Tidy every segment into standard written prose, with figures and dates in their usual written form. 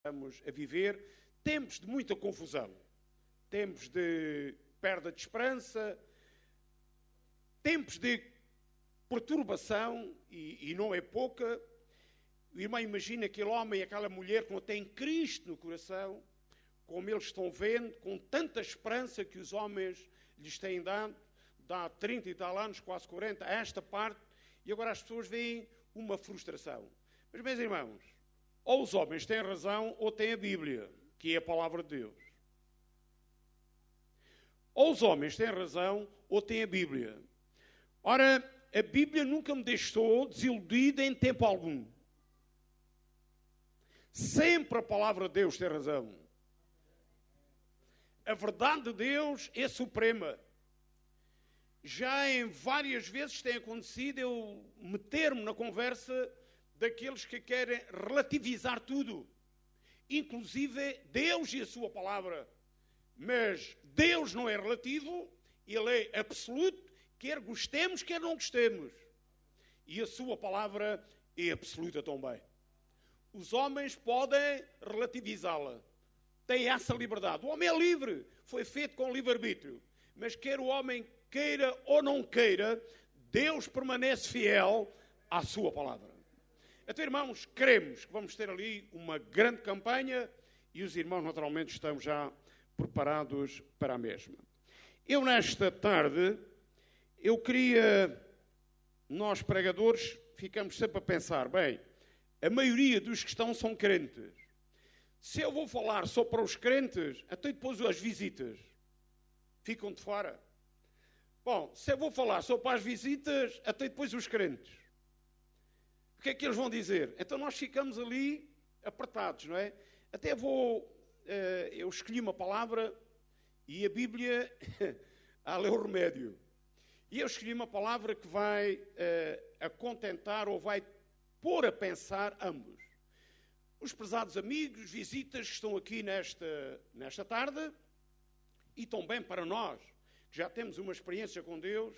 Estamos a viver tempos de muita confusão, tempos de perda de esperança, tempos de perturbação, e não é pouca. O irmão imagina aquele homem e aquela mulher que não têm Cristo no coração, como eles estão vendo, com tanta esperança que os homens lhes têm dado, há 30 e tal anos, quase 40, a esta parte, e agora as pessoas veem uma frustração. Mas, meus irmãos, ou os homens têm razão, ou têm a Bíblia, que é a palavra de Deus. Ou os homens têm razão, ou têm a Bíblia. Ora, a Bíblia nunca me deixou desiludida em tempo algum. Sempre a palavra de Deus tem razão. A verdade de Deus é suprema. Já em várias vezes tem acontecido eu meter-me na conversa daqueles que querem relativizar tudo, inclusive Deus e a sua palavra. Mas Deus não é relativo, Ele é absoluto, quer gostemos, quer não gostemos. E a sua palavra é absoluta também. Os homens podem relativizá-la, têm essa liberdade. O homem é livre, foi feito com livre-arbítrio. Mas quer o homem queira ou não queira, Deus permanece fiel à sua palavra. Então, irmãos, cremos que vamos ter ali uma grande campanha e os irmãos, naturalmente, estão já preparados para a mesma. Eu, nesta tarde, nós pregadores, ficamos sempre a pensar, bem, a maioria dos que estão são crentes. Se eu vou falar só para os crentes, até depois as visitas ficam de fora. Bom, se eu vou falar só para as visitas, até depois os crentes. O que é que eles vão dizer? Então nós ficamos ali apertados, não é? Até eu escolhi uma palavra e a Bíblia há ali o remédio. E eu escolhi uma palavra que vai acontentar ou vai pôr a pensar ambos. Os prezados amigos, visitas que estão aqui nesta tarde e também para nós, que já temos uma experiência com Deus,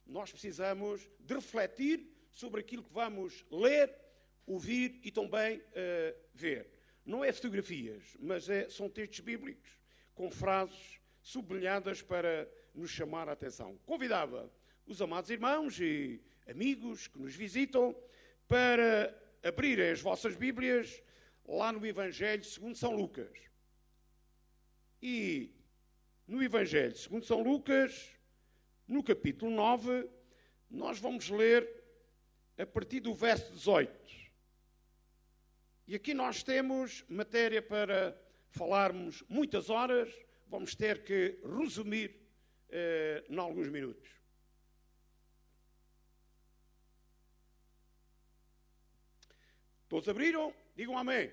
nós precisamos de refletir sobre aquilo que vamos ler, ouvir e também ver. Não é fotografias, mas são textos bíblicos, com frases sublinhadas para nos chamar a atenção. Convidava os amados irmãos e amigos que nos visitam para abrirem as vossas Bíblias lá no Evangelho segundo São Lucas. E no Evangelho segundo São Lucas, no capítulo 9, nós vamos ler a partir do verso 18. E aqui nós temos matéria para falarmos muitas horas, vamos ter que resumir em alguns minutos. Todos abriram? Digam amém.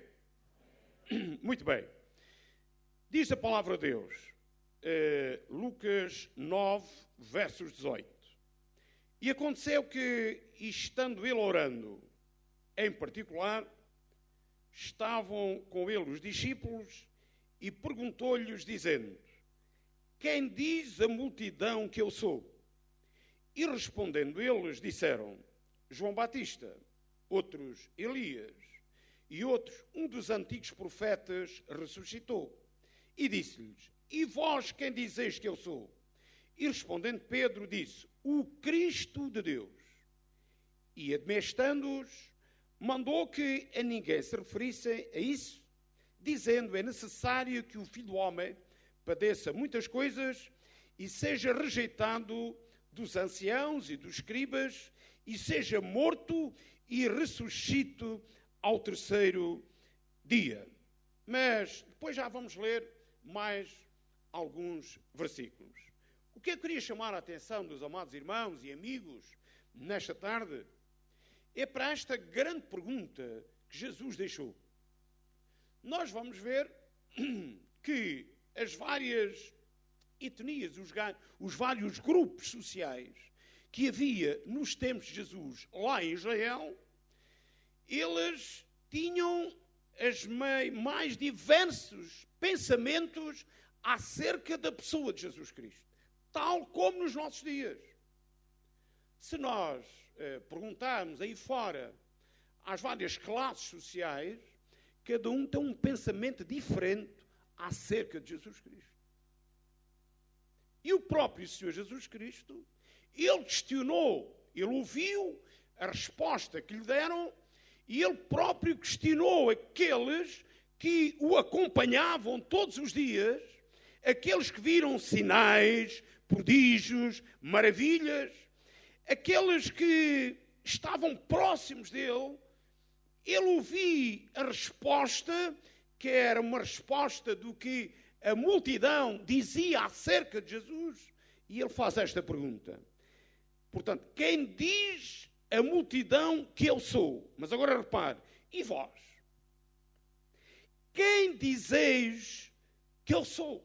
Muito bem. Diz a palavra de Deus, Lucas 9, versos 18. E aconteceu que, estando ele orando, em particular, estavam com ele os discípulos e perguntou-lhes, dizendo: quem diz a multidão que eu sou? E respondendo eles, disseram: João Batista, outros Elias, e outros, um dos antigos profetas, ressuscitou. E disse-lhes: e vós quem dizeis que eu sou? E respondendo Pedro, disse: o Cristo de Deus. E admoestando-os, mandou que a ninguém se referissem a isso, dizendo: é necessário que o Filho do Homem padeça muitas coisas e seja rejeitado dos anciãos e dos escribas, e seja morto e ressuscite ao terceiro dia. Mas depois já vamos ler mais alguns versículos. O que eu queria chamar a atenção dos amados irmãos e amigos nesta tarde é para esta grande pergunta que Jesus deixou. Nós vamos ver que as várias etnias, os vários grupos sociais que havia nos tempos de Jesus lá em Israel, eles tinham os mais diversos pensamentos acerca da pessoa de Jesus Cristo, tal como nos nossos dias. Se nós perguntarmos aí fora às várias classes sociais, cada um tem um pensamento diferente acerca de Jesus Cristo. E o próprio Senhor Jesus Cristo, ele questionou, ele ouviu a resposta que lhe deram e ele próprio questionou aqueles que o acompanhavam todos os dias, aqueles que viram sinais, prodígios, maravilhas, aqueles que estavam próximos dele. Ele ouviu a resposta, que era uma resposta do que a multidão dizia acerca de Jesus, e ele faz esta pergunta. Portanto, quem diz a multidão que eu sou? Mas agora repare, e vós? Quem dizeis que eu sou?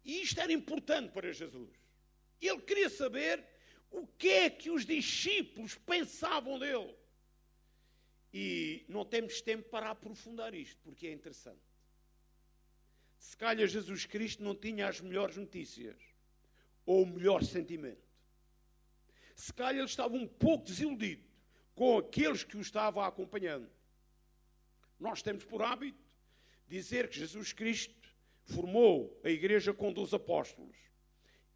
E isto era importante para Jesus. Ele queria saber o que é que os discípulos pensavam dele. E não temos tempo para aprofundar isto, porque é interessante. Se calhar Jesus Cristo não tinha as melhores notícias, ou o melhor sentimento. Se calhar ele estava um pouco desiludido com aqueles que o estavam acompanhando. Nós temos por hábito dizer que Jesus Cristo formou a igreja com 12 apóstolos.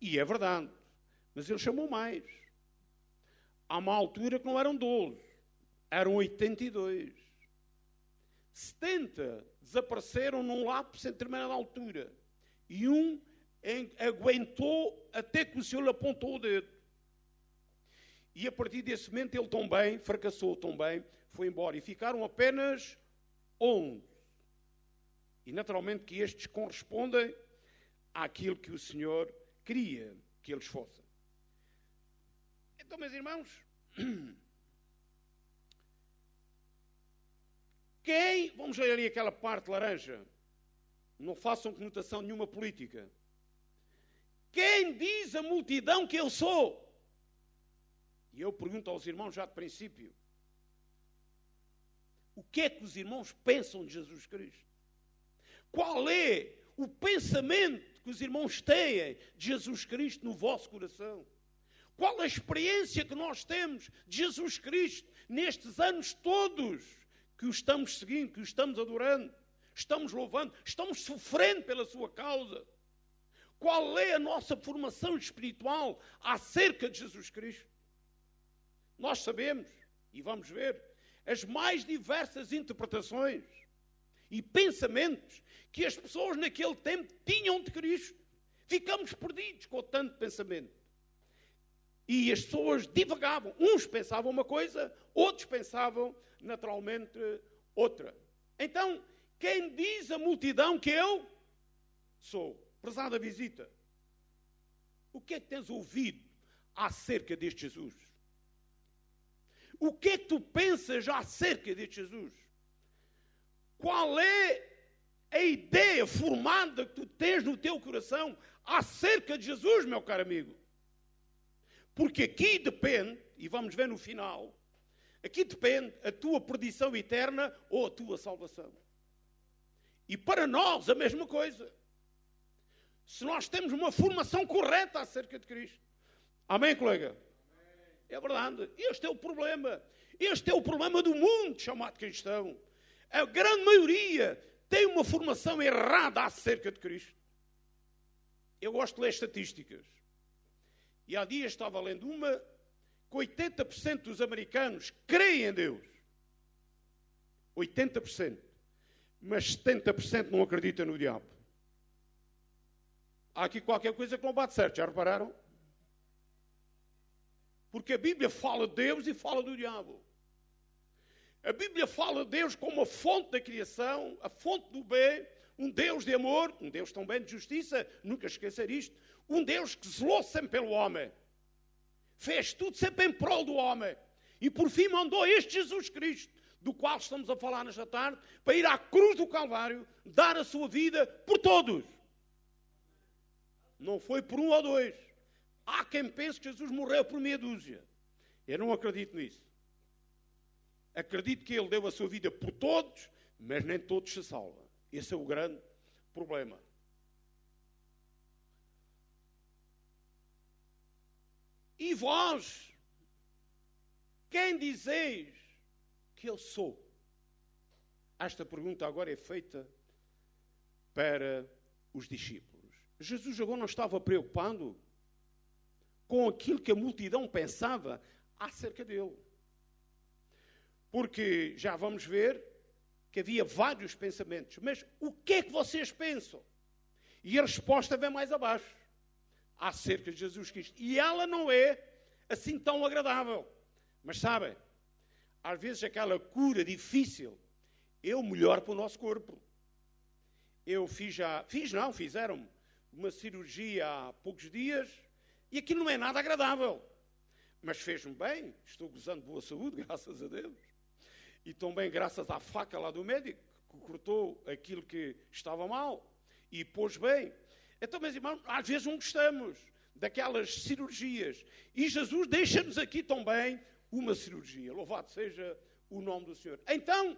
E é verdade, mas ele chamou mais. Há uma altura que não eram 12, eram 82. 70 desapareceram num lapso em determinada altura. E um aguentou até que o Senhor lhe apontou o dedo. E a partir desse momento ele também fracassou, também foi embora. E ficaram apenas 11. E naturalmente que estes correspondem àquilo que o Senhor queria que eles fossem. Então, meus irmãos, vamos ler ali aquela parte laranja, não façam conotação nenhuma política. Quem diz a multidão que eu sou? E eu pergunto aos irmãos já de princípio, o que é que os irmãos pensam de Jesus Cristo? Qual é o pensamento que os irmãos têm de Jesus Cristo no vosso coração? Qual a experiência que nós temos de Jesus Cristo nestes anos todos que o estamos seguindo, que o estamos adorando, estamos louvando, estamos sofrendo pela sua causa? Qual é a nossa formação espiritual acerca de Jesus Cristo? Nós sabemos, e vamos ver, as mais diversas interpretações e pensamentos que as pessoas naquele tempo tinham de Cristo. Ficamos perdidos com tanto pensamento. E as pessoas divagavam. Uns pensavam uma coisa, outros pensavam naturalmente outra. Então, quem diz a multidão que eu sou? Prezada visita, o que é que tens ouvido acerca deste Jesus? O que é que tu pensas acerca deste Jesus? Qual é a ideia formada que tu tens no teu coração acerca de Jesus, meu caro amigo? Porque aqui depende, e vamos ver no final, aqui depende a tua perdição eterna ou a tua salvação. E para nós a mesma coisa. Se nós temos uma formação correta acerca de Cristo. Amém, colega? Amém. É verdade. Este é o problema. Este é o problema do mundo chamado cristão. A grande maioria tem uma formação errada acerca de Cristo. Eu gosto de ler estatísticas. E há dias estava lendo uma que 80% dos americanos creem em Deus. 80%. Mas 70% não acreditam no diabo. Há aqui qualquer coisa que não bate certo, já repararam? Porque a Bíblia fala de Deus e fala do diabo. A Bíblia fala de Deus como a fonte da criação, a fonte do bem, um Deus de amor, um Deus também de justiça, nunca esquecer isto, um Deus que zelou sempre pelo homem. Fez tudo sempre em prol do homem. E por fim mandou este Jesus Cristo, do qual estamos a falar nesta tarde, para ir à cruz do Calvário, dar a sua vida por todos. Não foi por um ou dois. Há quem pense que Jesus morreu por meia dúzia. Eu não acredito nisso. Acredito que ele deu a sua vida por todos, mas nem todos se salvam. Esse é o grande problema. E vós, quem dizeis que eu sou? esta pergunta agora é feita para os discípulos. Jesus agora não estava preocupado com aquilo que a multidão pensava acerca dele. Porque já vamos ver que havia vários pensamentos. Mas o que é que vocês pensam? E a resposta vem mais abaixo, acerca de Jesus Cristo. E ela não é assim tão agradável. Mas sabem, às vezes aquela cura difícil é o melhor para o nosso corpo. Fizeram uma cirurgia há poucos dias e aquilo não é nada agradável. Mas fez-me bem, estou gozando de boa saúde, graças a Deus. E também graças à faca lá do médico, que cortou aquilo que estava mal e pôs bem. Então, meus irmãos, às vezes não gostamos daquelas cirurgias. E Jesus deixa-nos aqui também uma cirurgia. Louvado seja o nome do Senhor. Então,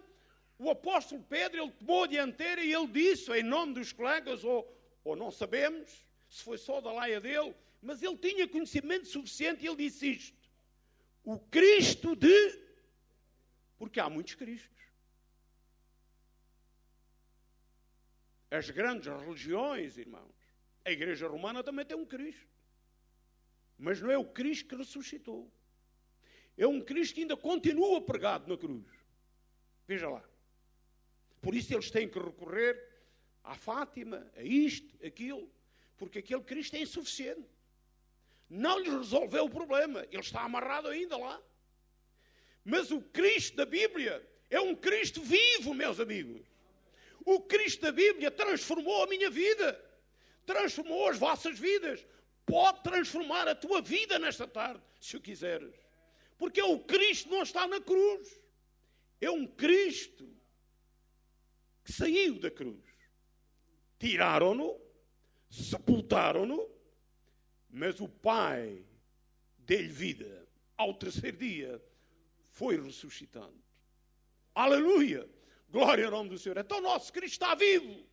o apóstolo Pedro, ele tomou a dianteira e ele disse, em nome dos colegas, ou não sabemos, se foi só da laia dele, mas ele tinha conhecimento suficiente e ele disse isto. O Cristo de... Porque há muitos Cristos. As grandes religiões, irmãos, a Igreja Romana também tem um Cristo. Mas não é o Cristo que ressuscitou. É um Cristo que ainda continua pregado na cruz. Veja lá. Por isso eles têm que recorrer à Fátima, a isto, aquilo, porque aquele Cristo é insuficiente. Não lhes resolveu o problema. Ele está amarrado ainda lá. Mas o Cristo da Bíblia é um Cristo vivo, meus amigos. O Cristo da Bíblia transformou a minha vida. Transformou as vossas vidas. Pode transformar a tua vida nesta tarde, se o quiseres. Porque o Cristo não está na cruz. É um Cristo que saiu da cruz. Tiraram-no, sepultaram-no, mas o Pai deu-lhe vida. Ao terceiro dia, foi ressuscitando. Aleluia! Glória ao nome do Senhor. Então o nosso Cristo está vivo.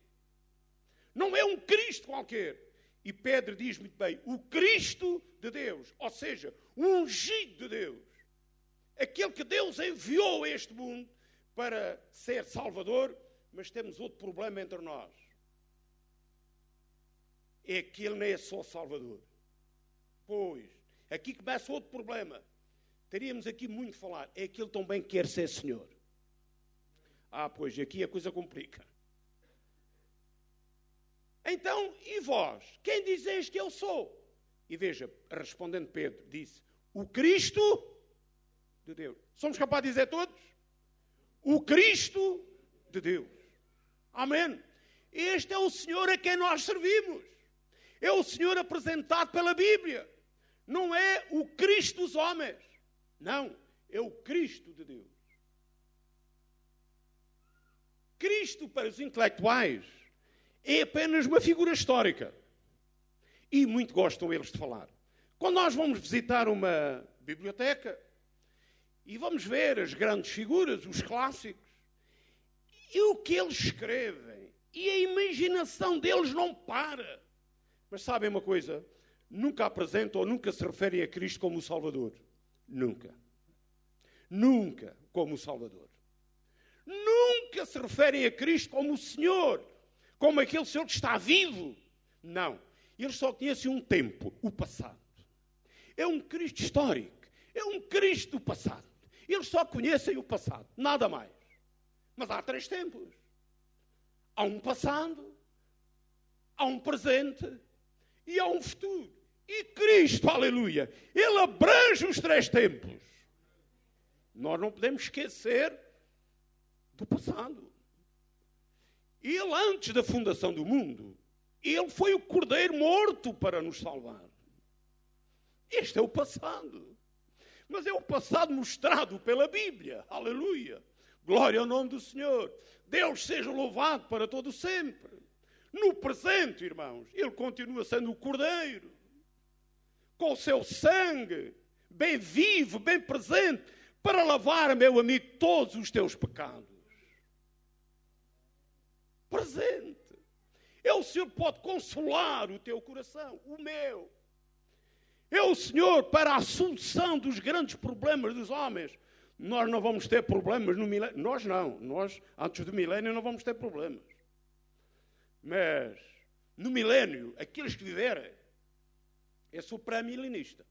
Não é um Cristo qualquer. E Pedro diz muito bem, o Cristo de Deus. Ou seja, o ungido de Deus. Aquele que Deus enviou a este mundo para ser Salvador. Mas temos outro problema entre nós. É que Ele não é só Salvador. Pois, aqui começa outro problema. Teríamos aqui muito a falar. É que Ele também quer ser Senhor. Pois, aqui a coisa complica. Então, e vós? Quem dizeis que eu sou? E veja, respondendo Pedro, disse, o Cristo de Deus. Somos capazes de dizer todos? O Cristo de Deus. Amém. Este é o Senhor a quem nós servimos. É o Senhor apresentado pela Bíblia. Não é o Cristo dos homens. Não, é o Cristo de Deus. Cristo, para os intelectuais, é apenas uma figura histórica. E muito gostam eles de falar. Quando nós vamos visitar uma biblioteca e vamos ver as grandes figuras, os clássicos, e o que eles escrevem, e a imaginação deles não para. Mas sabem uma coisa? Nunca apresentam ou nunca se referem a Cristo como o Salvador. Nunca. Nunca como o Salvador. Nunca se referem a Cristo como o Senhor, como aquele Senhor que está vivo. Não. Eles só conhecem um tempo, o passado. É um Cristo histórico. É um Cristo do passado. Eles só conhecem o passado, nada mais. Mas há três tempos. Há um passado, há um presente e há um futuro. E Cristo, aleluia, Ele abrange os três tempos. Nós não podemos esquecer do passado. Ele, antes da fundação do mundo, Ele foi o Cordeiro morto para nos salvar. Este é o passado. Mas é o passado mostrado pela Bíblia. Aleluia. Glória ao nome do Senhor. Deus seja louvado para todo sempre. No presente, irmãos, Ele continua sendo o Cordeiro. Com o seu sangue, bem vivo, bem presente, para lavar, meu amigo, todos os teus pecados. Presente. É o Senhor que pode consolar o teu coração, o meu. É o Senhor para a solução dos grandes problemas dos homens. Nós não vamos ter problemas no milénio. Nós não. Nós, antes do milénio, não vamos ter problemas. Mas, no milénio, aqueles que viverem, é supramilenista.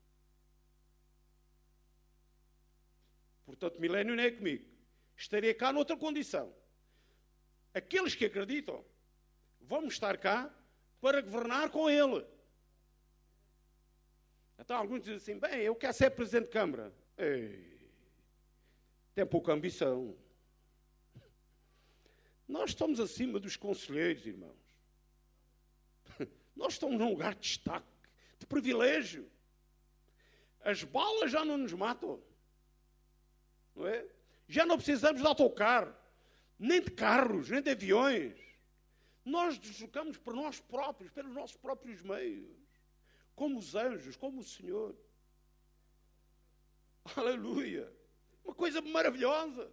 Portanto, milénio não é comigo. Estarei cá noutra condição. Aqueles que acreditam, vamos estar cá para governar com ele. Então alguns dizem assim, bem, eu quero ser Presidente de Câmara. Ei, tem pouca ambição. Nós estamos acima dos conselheiros, irmãos. Nós estamos num lugar de destaque, de privilégio. As balas já não nos matam. Não é? Já não precisamos de autocarro, nem de carros, nem de aviões. Nós deslocamos por nós próprios, pelos nossos próprios meios. Como os anjos, como o Senhor. Aleluia! Uma coisa maravilhosa.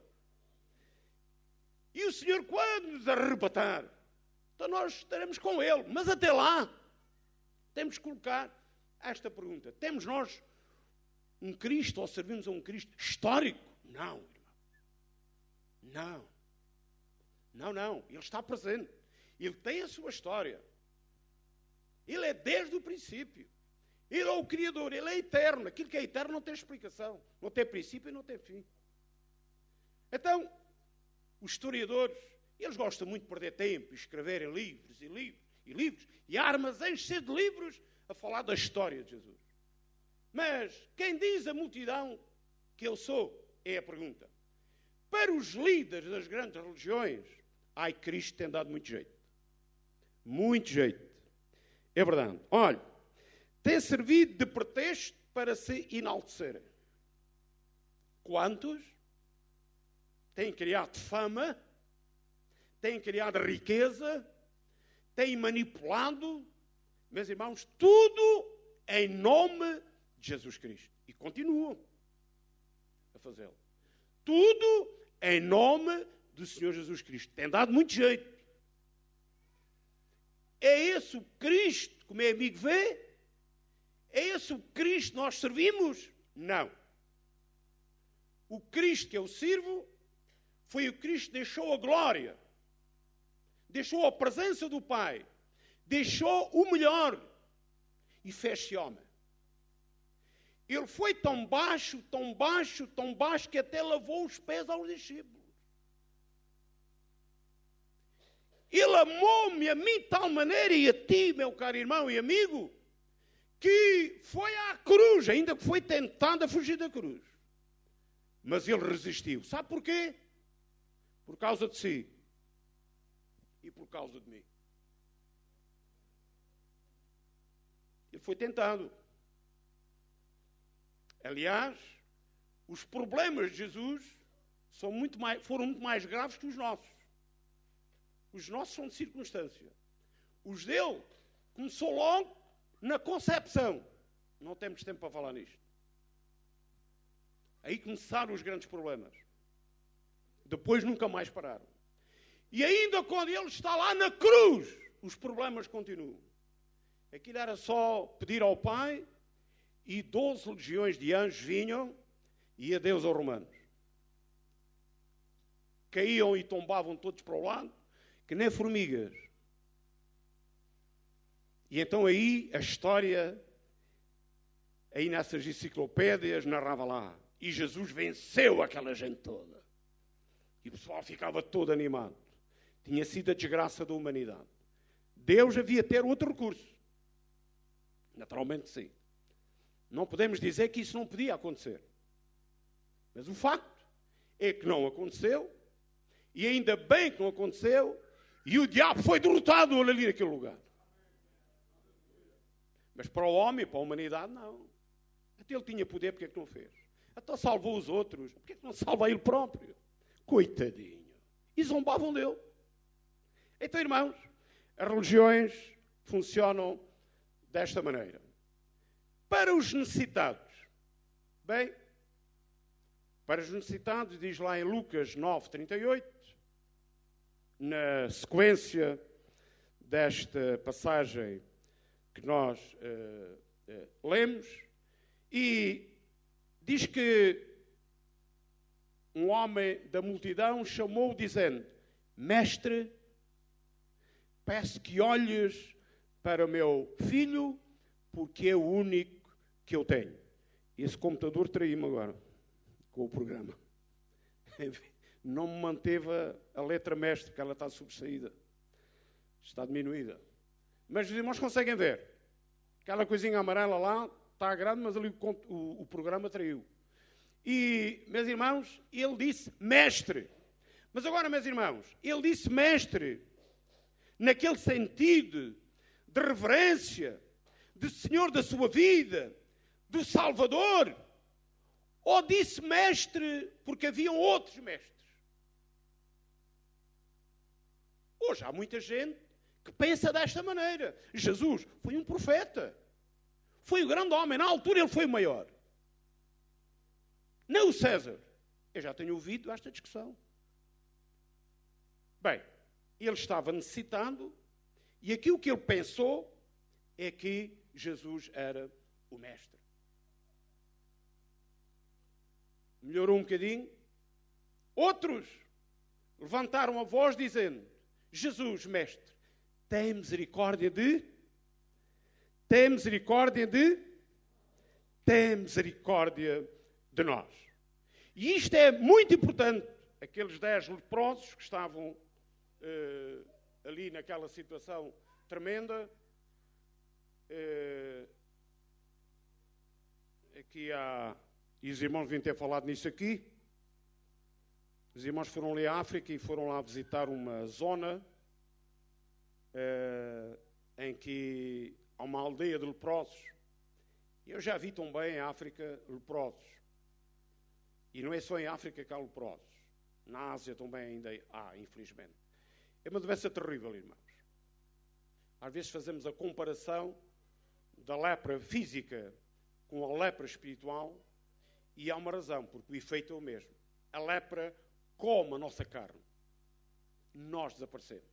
E o Senhor, quando nos arrebatar, então nós estaremos com Ele. Mas até lá, temos que colocar esta pergunta. Temos nós um Cristo, ou servimos a um Cristo histórico? Não, irmão. Não. Ele está presente. Ele tem a sua história. Ele é desde o princípio. Ele é o Criador, Ele é eterno. Aquilo que é eterno não tem explicação. Não tem princípio e não tem fim. Então, os historiadores, eles gostam muito de perder tempo e escreverem livros e livros e livros. E há armazéns cheios de livros a falar da história de Jesus. Mas quem diz a multidão que eu sou? É a pergunta. Para os líderes das grandes religiões, ai, Cristo tem dado muito jeito. Muito jeito. É verdade. Olha, tem servido de pretexto para se enaltecerem. Quantos têm criado fama, têm criado riqueza, têm manipulado, meus irmãos, tudo em nome de Jesus Cristo. E continuam a fazê-lo. Tudo em nome do Senhor Jesus Cristo. Tem dado muito jeito. É esse o Cristo que o meu amigo vê? É esse o Cristo que nós servimos? Não. O Cristo que eu sirvo foi o Cristo que deixou a glória, deixou a presença do Pai, deixou o melhor e fez-se homem. Ele foi tão baixo que até lavou os pés aos discípulos. Ele amou-me a mim de tal maneira e a ti, meu caro irmão e amigo, que foi à cruz, ainda que foi tentado a fugir da cruz. Mas ele resistiu. Sabe porquê? Por causa de si e por causa de mim. Ele foi tentado. Aliás, os problemas de Jesus foram muito mais graves que os nossos. Os nossos são de circunstância. Os dele começou logo na concepção. Não temos tempo para falar nisto. Aí começaram os grandes problemas. Depois nunca mais pararam. E ainda quando ele está lá na cruz, os problemas continuam. Aquilo era só pedir ao Pai e 12 legiões de anjos vinham e adeus aos romanos. Caíam e tombavam todos para o lado, que nem formigas. E então aí a história, aí nessas enciclopédias, narrava lá. E Jesus venceu aquela gente toda. E o pessoal ficava todo animado. Tinha sido a desgraça da humanidade. Deus havia de ter outro recurso. Naturalmente sim. Não podemos dizer que isso não podia acontecer. Mas o facto é que não aconteceu. E ainda bem que não aconteceu. E o diabo foi derrotado ali naquele lugar. Mas para o homem, para a humanidade, não. Até ele tinha poder, porque é que não fez? Até salvou os outros, porque é que não salva ele próprio? Coitadinho. E zombavam dele. Então, irmãos, as religiões funcionam desta maneira. Para os necessitados, bem, para os necessitados, diz lá em Lucas 9:38, na sequência desta passagem que nós lemos, e diz que um homem da multidão chamou-o dizendo: Mestre, peço que olhes para o meu filho, porque é o único que eu tenho. Esse computador traiu-me agora, com o programa. Não me manteve a letra mestre, porque ela está sobressaída. Está diminuída. Mas os irmãos conseguem ver. Aquela coisinha amarela lá está grande, mas ali o programa traiu. E, meus irmãos, ele disse mestre. Mas agora, meus irmãos, ele disse mestre naquele sentido de reverência, de Senhor da sua vida, do Salvador, ou disse mestre porque haviam outros mestres? Hoje há muita gente que pensa desta maneira. Jesus foi um profeta. Foi um grande homem. Na altura ele foi o maior. Não o César. Eu já tenho ouvido esta discussão. Bem, ele estava necessitado e aquilo que ele pensou é que Jesus era o mestre. Melhorou um bocadinho. Outros levantaram a voz dizendo: Jesus, mestre, tem misericórdia de nós. E isto é muito importante. Aqueles 10 leprosos que estavam ali naquela situação tremenda. Aqui há... E os irmãos deviam ter falado nisso aqui. Os irmãos foram ali à África e foram lá visitar uma zona em que há uma aldeia de leprosos. Eu já vi também em África leprosos. E não é só em África que há leprosos. Na Ásia também ainda há, infelizmente. É uma doença terrível, irmãos. Às vezes fazemos a comparação da lepra física com a lepra espiritual e há uma razão, porque o efeito é o mesmo. A lepra come a nossa carne. Nós desaparecemos.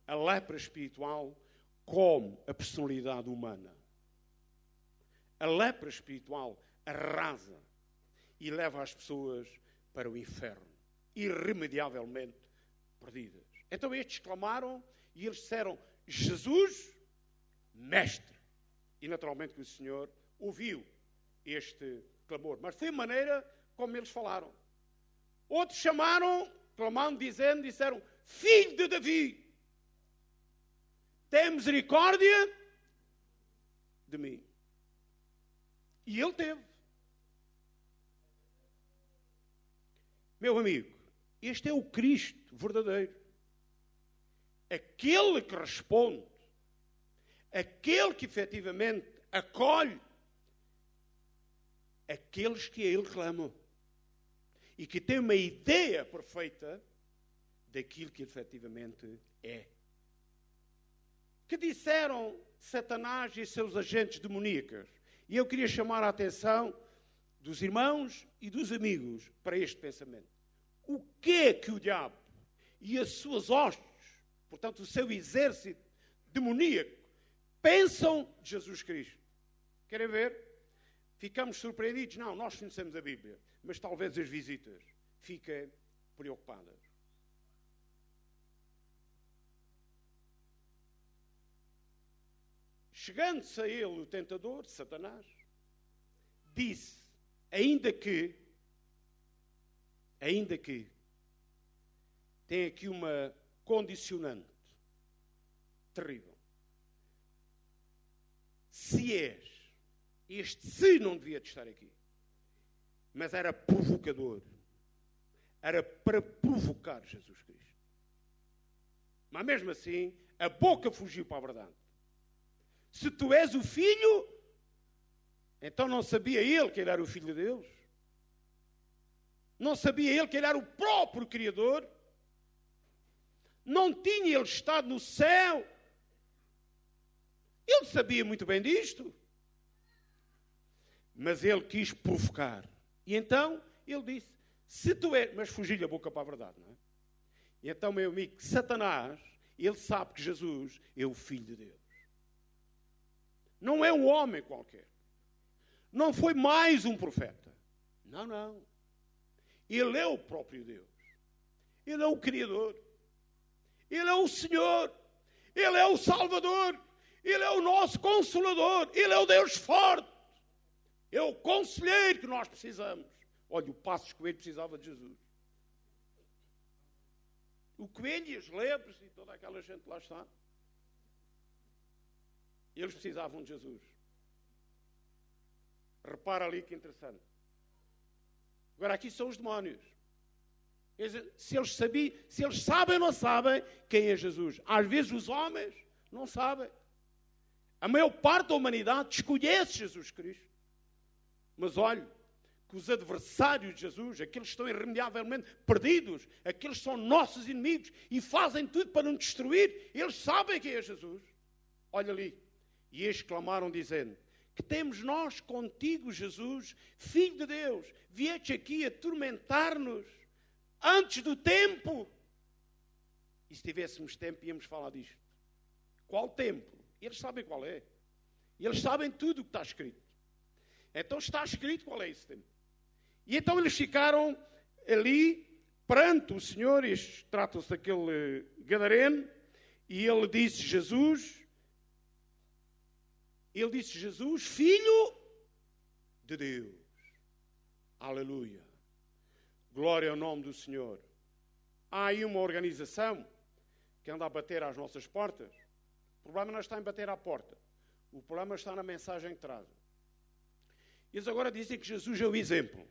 A lepra espiritual come a personalidade humana. A lepra espiritual arrasa e leva as pessoas para o inferno, irremediavelmente perdidas. Então estes clamaram e eles disseram: Jesus, mestre. E naturalmente que o Senhor ouviu este clamor. Mas foi a maneira como eles falaram. Outros chamaram, clamando, disseram: Filho de Davi, tem misericórdia de mim. E ele teve. Meu amigo, este é o Cristo verdadeiro. Aquele que responde, aquele que efetivamente acolhe aqueles que a ele clamam e que tem uma ideia perfeita daquilo que efetivamente é. Que disseram Satanás e seus agentes demoníacos. E eu queria chamar a atenção dos irmãos e dos amigos para este pensamento. O que é que o diabo e as suas hostes, portanto o seu exército demoníaco, pensam de Jesus Cristo? Querem ver? Ficamos surpreendidos? Não, nós conhecemos a Bíblia, mas talvez as visitas fiquem preocupadas. Chegando-se a ele o tentador, Satanás, disse: ainda que tem aqui uma condicionante terrível. Se és, este se não devia de estar aqui, mas era provocador, era para provocar Jesus Cristo. Mas mesmo assim, a boca fugiu para a verdade. Se tu és o Filho, então não sabia ele que ele era o Filho de Deus? Não sabia ele que ele era o próprio Criador? Não tinha ele estado no céu? Ele sabia muito bem disto. Mas ele quis provocar. E então ele disse: se tu és... Mas fugiu-lhe a boca para a verdade, não é? E então, meu amigo, Satanás, ele sabe que Jesus é o Filho de Deus. Não é um homem qualquer. Não foi mais um profeta. Não, não. Ele é o próprio Deus. Ele é o Criador. Ele é o Senhor. Ele é o Salvador. Ele é o nosso Consolador. Ele é o Deus forte. É o Conselheiro que nós precisamos. Olha, o Passos Coelho precisava de Jesus. O Coelho e as lebres e toda aquela gente lá está. Eles precisavam de Jesus. Repara ali que interessante. Agora aqui são os demónios. Se eles sabem ou não sabem quem é Jesus. Às vezes os homens não sabem. A maior parte da humanidade desconhece Jesus Cristo. Mas olhe, que os adversários de Jesus, aqueles que estão irremediavelmente perdidos, aqueles que são nossos inimigos e fazem tudo para nos destruir, eles sabem quem é Jesus. Olha ali. E eles clamaram dizendo: que temos nós contigo, Jesus, Filho de Deus, vieste aqui atormentar-nos antes do tempo. E se tivéssemos tempo, íamos falar disto. Qual tempo? Eles sabem qual é. E eles sabem tudo o que está escrito. Então está escrito qual é esse tempo. E então eles ficaram ali perante o Senhor, trata-se daquele gadareno, e ele disse: Jesus, Filho de Deus. Aleluia. Glória ao nome do Senhor. Há aí uma organização que anda a bater às nossas portas. O problema não está em bater à porta. O problema está na mensagem que trazem. Eles agora dizem que Jesus é o exemplo.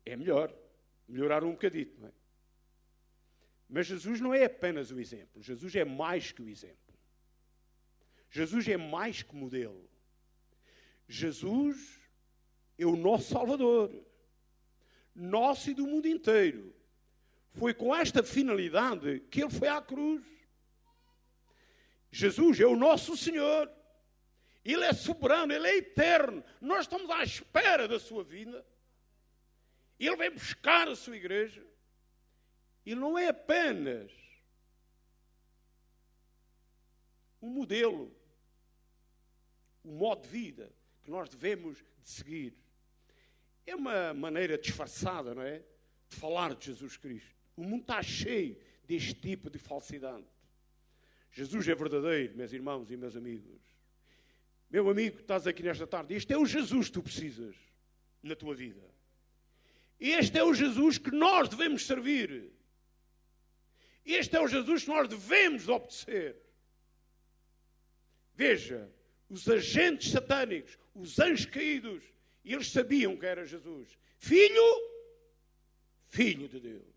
É melhorar um bocadito, não é? Mas Jesus não é apenas o exemplo. Jesus é mais que o exemplo. Jesus é mais que modelo. Jesus é o nosso Salvador. Nosso e do mundo inteiro. Foi com esta finalidade que Ele foi à cruz. Jesus é o nosso Senhor. Ele é soberano, Ele é eterno. Nós estamos à espera da sua vinda. Ele vem buscar a sua igreja. Ele não é apenas um modelo, um modo de vida que nós devemos de seguir. É uma maneira disfarçada, não é? De falar de Jesus Cristo. O mundo está cheio deste tipo de falsidade. Jesus é verdadeiro, meus irmãos e meus amigos. Meu amigo, estás aqui nesta tarde. Este é o Jesus que tu precisas na tua vida. Este é o Jesus que nós devemos servir. Este é o Jesus que nós devemos obedecer. Veja, os agentes satânicos, os anjos caídos, eles sabiam que era Jesus. Filho de Deus.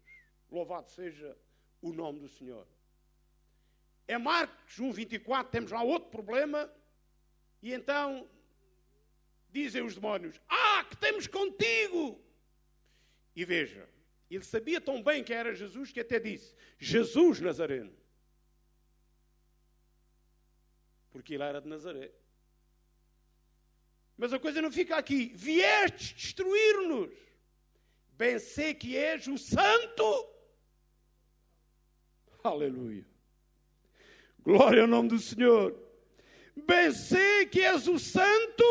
Louvado seja o nome do Senhor. Em Marcos 1:24 temos lá outro problema. E então dizem os demónios: que temos contigo. E veja, ele sabia tão bem que era Jesus que até disse: Jesus Nazareno. Porque ele era de Nazaré. Mas a coisa não fica aqui. Vieste destruir-nos. Bem sei que és o Santo. Aleluia. Glória ao nome do Senhor. Bem sei que és o Santo.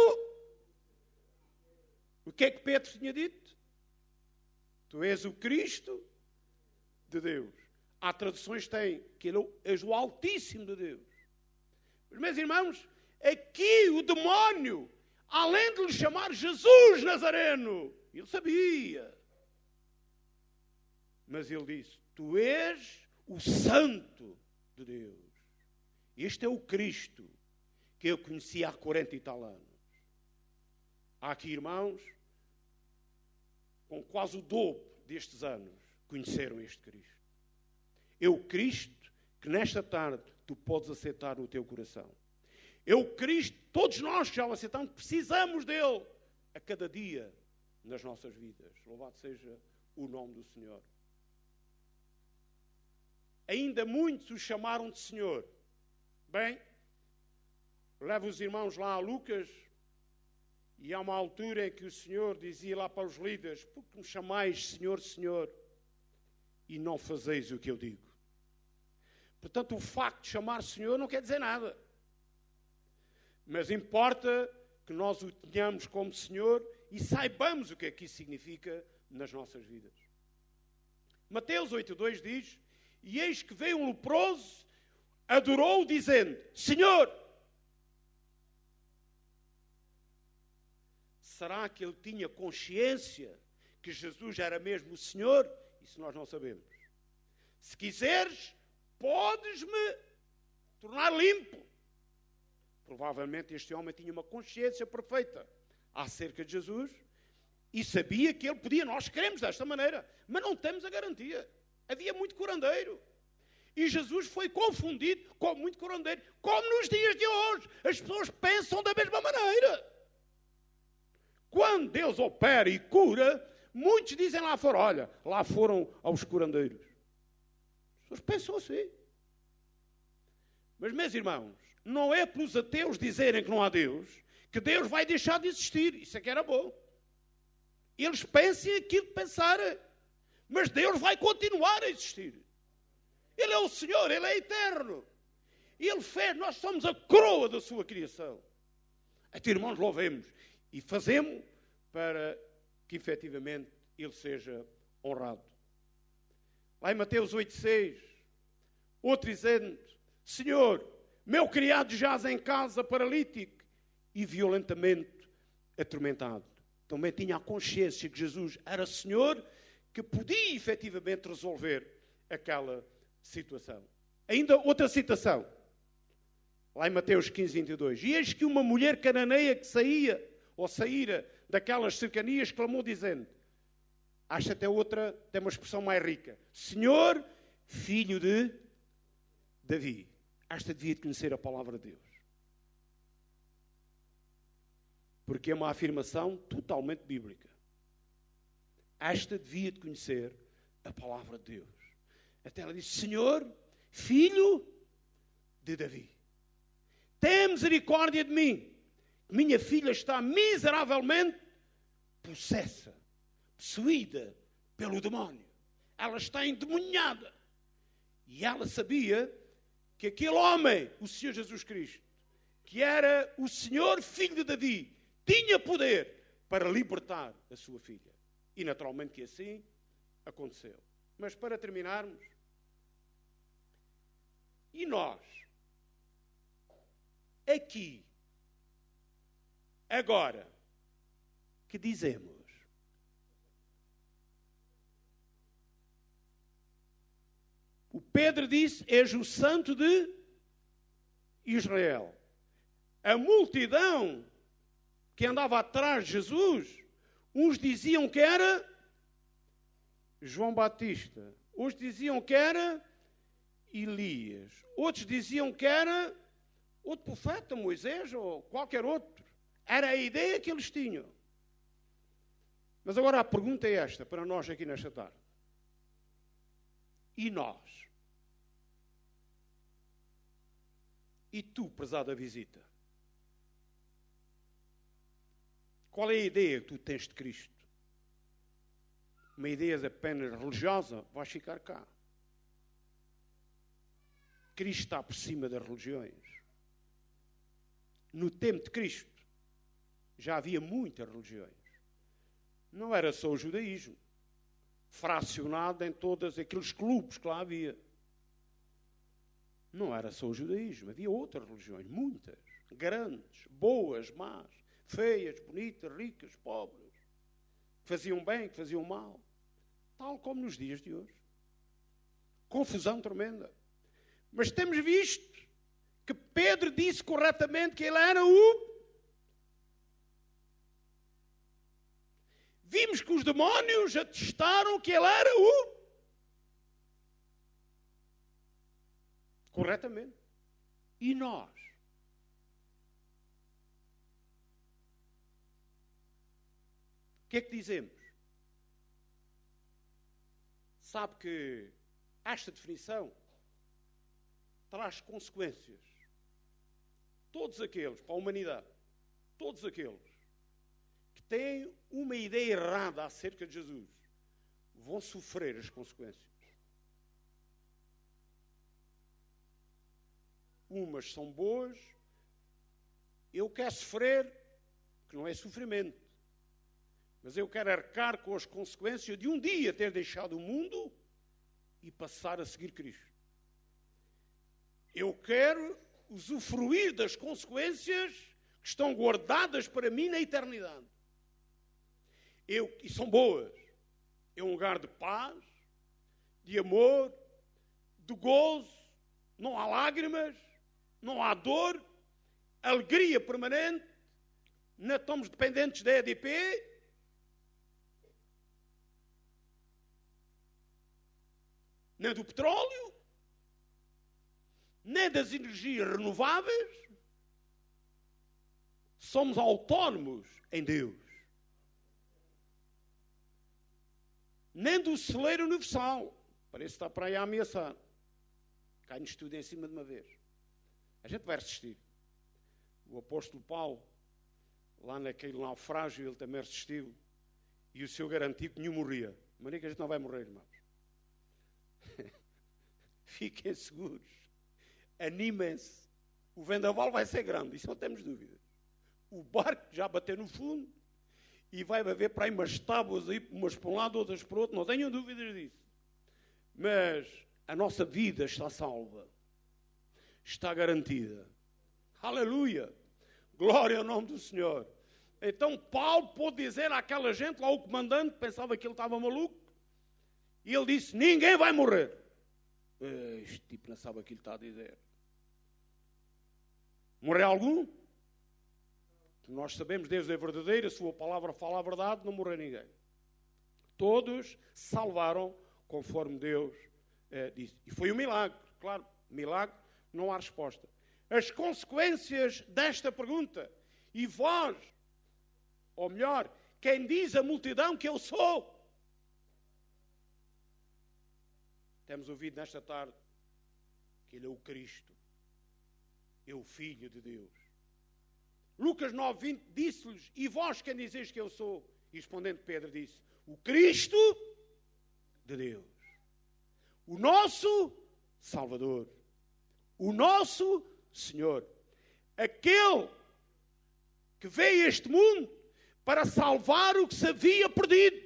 O que é que Pedro tinha dito? Tu és o Cristo de Deus. Há traduções que têm que ele és o Altíssimo de Deus. Mas, meus irmãos, aqui o demónio, além de lhe chamar Jesus Nazareno, ele sabia. Mas ele disse: tu és o Santo de Deus. Este é o Cristo que eu conheci há 40 e tal anos. Há aqui irmãos com quase o dobro destes anos conheceram este Cristo. É o Cristo que nesta tarde tu podes aceitar no teu coração. É o Cristo, todos nós que já o aceitamos, precisamos dele a cada dia nas nossas vidas. Louvado seja o nome do Senhor. Ainda muitos o chamaram de Senhor. Bem, leva os irmãos lá a Lucas, e há uma altura em que o Senhor dizia lá para os líderes: por que me chamais Senhor, Senhor, e não fazeis o que eu digo? Portanto, o facto de chamar Senhor não quer dizer nada. Mas importa que nós o tenhamos como Senhor e saibamos o que é que isso significa nas nossas vidas. Mateus 8,2 diz: e eis que veio um leproso, adorou, dizendo: Senhor. Será que ele tinha consciência que Jesus era mesmo o Senhor? Isso nós não sabemos. Se quiseres, podes-me tornar limpo. Provavelmente este homem tinha uma consciência perfeita acerca de Jesus e sabia que ele podia. Nós queremos desta maneira, mas não temos a garantia. Havia muito curandeiro. E Jesus foi confundido com muito curandeiro. Como nos dias de hoje. As pessoas pensam da mesma maneira. Quando Deus opera e cura, muitos dizem lá fora: olha, lá foram aos curandeiros. As pessoas pensam assim. Mas, meus irmãos, não é pelos ateus dizerem que não há Deus que Deus vai deixar de existir. Isso é que era bom. Eles pensem aquilo que pensarem. Mas Deus vai continuar a existir. Ele é o Senhor, Ele é eterno. Ele fez, nós somos a coroa da sua criação. Até, irmãos, louvemos. E fazemos para que, efetivamente, Ele seja honrado. Lá em Mateus 8,6, outro dizendo: Senhor, meu criado jaz em casa paralítico e violentamente atormentado. Também tinha a consciência que Jesus era Senhor, que podia, efetivamente, resolver aquela situação. Ainda outra citação. Lá em Mateus 15:22. E eis que uma mulher cananeia que saíra daquelas cercanias, clamou dizendo, acho até outra, tem uma expressão mais rica: Senhor, filho de Davi. Esta devia conhecer a palavra de Deus. Porque é uma afirmação totalmente bíblica. Esta devia conhecer a palavra de Deus. Até ela disse: Senhor, filho de Davi, tem misericórdia de mim. Minha filha está miseravelmente possessa, possuída pelo demónio. Ela está endemoniada. E ela sabia que aquele homem, o Senhor Jesus Cristo, que era o Senhor filho de Davi, tinha poder para libertar a sua filha. E naturalmente que assim aconteceu. Mas para terminarmos, e nós, aqui, agora, que dizemos? O Pedro disse: és o santo de Israel. A multidão que andava atrás de Jesus, uns diziam que era João Batista, outros diziam que era Elias, outros diziam que era outro profeta, Moisés ou qualquer outro. Era a ideia que eles tinham. Mas agora a pergunta é esta, para nós aqui nesta tarde. E nós? E tu, prezada visita? Qual é a ideia que tu tens de Cristo? Uma ideia apenas religiosa? Vais ficar cá. Cristo está por cima das religiões. No tempo de Cristo, já havia muitas religiões. Não era só o judaísmo, fracionado em todos aqueles clubes que lá havia. Não era só o judaísmo, havia outras religiões, muitas, grandes, boas, más, feias, bonitas, ricas, pobres, que faziam bem, que faziam mal, tal como nos dias de hoje. Confusão tremenda. Mas temos visto que Pedro disse corretamente que ele era o... Vimos que os demónios atestaram que ele era o... Corretamente. E nós? O que é que dizemos? Sabe que esta definição traz consequências. Todos aqueles, para a humanidade, todos aqueles que têm uma ideia errada acerca de Jesus vão sofrer as consequências. Umas são boas, eu quero sofrer, que não é sofrimento. Mas eu quero arcar com as consequências de um dia ter deixado o mundo e passar a seguir Cristo. Eu quero usufruir das consequências que estão guardadas para mim na eternidade. E são boas. É um lugar de paz, de amor, de gozo, não há lágrimas, não há dor, alegria permanente, não estamos dependentes da EDP, nem do petróleo, nem das energias renováveis. Somos autónomos em Deus. Nem do celeiro universal. Parece que está para aí a ameaçar. Cai-nos tudo em cima de uma vez. A gente vai resistir. O apóstolo Paulo, lá naquele naufrágio, ele também resistiu. E o Senhor garantiu que nenhum morria. De maneira que a gente não vai morrer, irmãos. Fiquem seguros. Animem-se. O vendaval vai ser grande, isso não temos dúvida. O barco já bateu no fundo e vai haver para aí umas tábuas, aí, umas para um lado, outras para o outro, não tenham dúvidas disso. Mas a nossa vida está salva. Está garantida. Aleluia! Glória ao nome do Senhor. Então Paulo pôde dizer àquela gente, lá o comandante, pensava que ele estava maluco, e ele disse, ninguém vai morrer. Este tipo não sabe o que ele está a dizer. Morrer algum? Nós sabemos, Deus é verdadeiro, a sua palavra fala a verdade, não morreu ninguém. Todos salvaram conforme Deus disse. E foi um milagre. Claro, milagre, não há resposta. As consequências desta pergunta. E vós, ou melhor, quem diz a multidão que eu sou? Temos ouvido nesta tarde que Ele é o Cristo. É o Filho de Deus. Lucas 9:20 disse-lhes, e vós quem dizeis que eu sou? E respondendo Pedro disse, o Cristo de Deus. O nosso Salvador. O nosso Senhor. Aquele que veio a este mundo para salvar o que se havia perdido.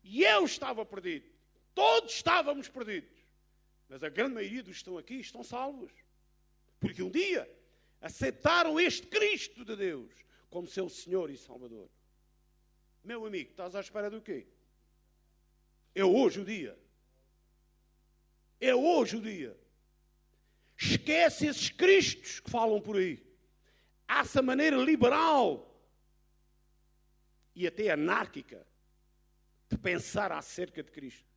E eu estava perdido. Todos estávamos perdidos. Mas a grande maioria dos que estão aqui estão salvos. Porque um dia aceitaram este Cristo de Deus como seu Senhor e Salvador. Meu amigo, estás à espera do quê? É hoje o dia. É hoje o dia. Esquece esses Cristos que falam por aí. Há essa maneira liberal e até anárquica de pensar acerca de Cristo.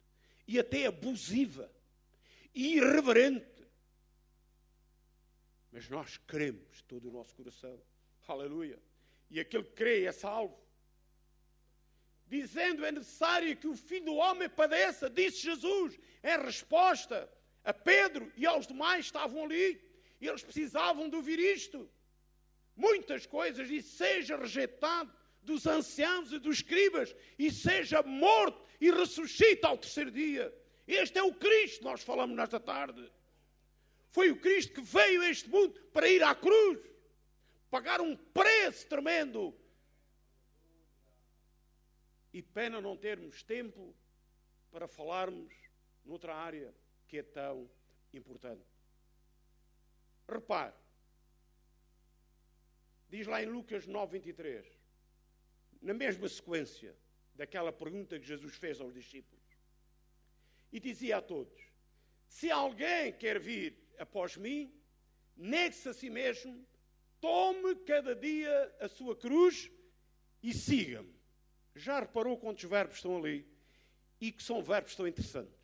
E até abusiva e irreverente. Mas nós cremos de todo o nosso coração. Aleluia. E aquele que crê é salvo. Dizendo é necessário que o Filho do Homem padeça, disse Jesus, em resposta a Pedro e aos demais que estavam ali. E eles precisavam de ouvir isto. Muitas coisas, e seja rejeitado dos anciãos e dos escribas, e seja morto e ressuscita ao terceiro dia. Este é o Cristo que nós falamos nesta tarde. Foi o Cristo que veio a este mundo para ir à cruz, pagar um preço tremendo. E pena não termos tempo para falarmos noutra área que é tão importante. Repare, diz lá em Lucas 9:23, na mesma sequência daquela pergunta que Jesus fez aos discípulos, e dizia a todos, se alguém quer vir após mim, negue-se a si mesmo, tome cada dia a sua cruz e siga-me. Já reparou quantos verbos estão ali? E que são verbos tão interessantes.